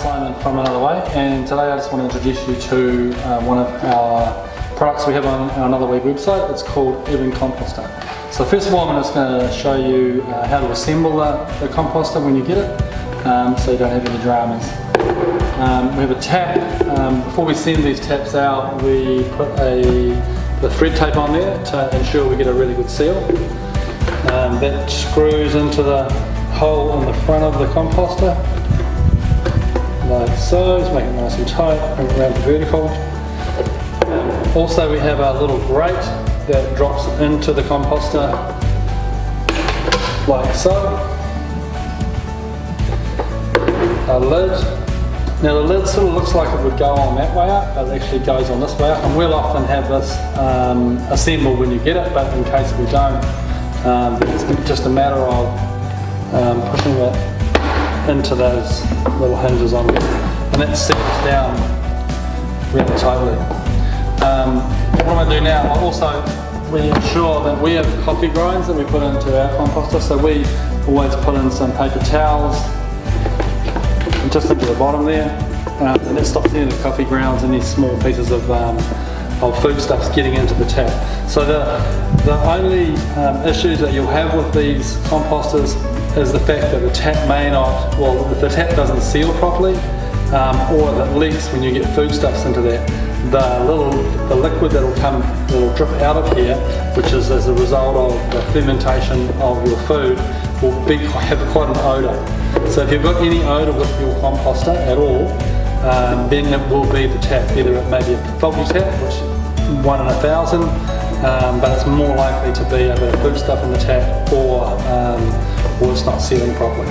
Simon from Another Way, and today I just want to introduce you to one of our products we have on our Another Way website. It's called Urban Composter. So first of all, I'm just going to show you how to assemble the composter when you get it, so you don't have any dramas. We have a tap. Before we send these taps out, we put the thread tape on there to ensure we get a really good seal. That screws into the hole in the front of the composter, like so. Just make it nice and tight, bring it around the vertical. Also we have a little grate that drops into the composter, like so. A lid. Now the lid sort of looks like it would go on that way up, but it actually goes on this way up, and we'll often have this assembled when you get it, but in case we don't, it's just a matter of pushing it into those little hinges on there, and that settles down really tightly. What I'm going to do now, we ensure that we have coffee grinds that we put into our composter, so we always put in some paper towels just into the bottom there, and that stops any of the coffee grounds and these small pieces of foodstuffs getting into the tap. So the only issues that you'll have with these composters is the fact that the tap may not, well, if the tap doesn't seal properly, or if it leaks when you get foodstuffs into that, the liquid that'll drip out of here, which is as a result of the fermentation of your food, will have quite an odour. So if you've got any odour with your composter at all, then it will be the tap. Either it may be a faulty tap, which 1 in 1,000, but it's more likely to be a bit of foodstuff in the tap, or it's not sealing properly.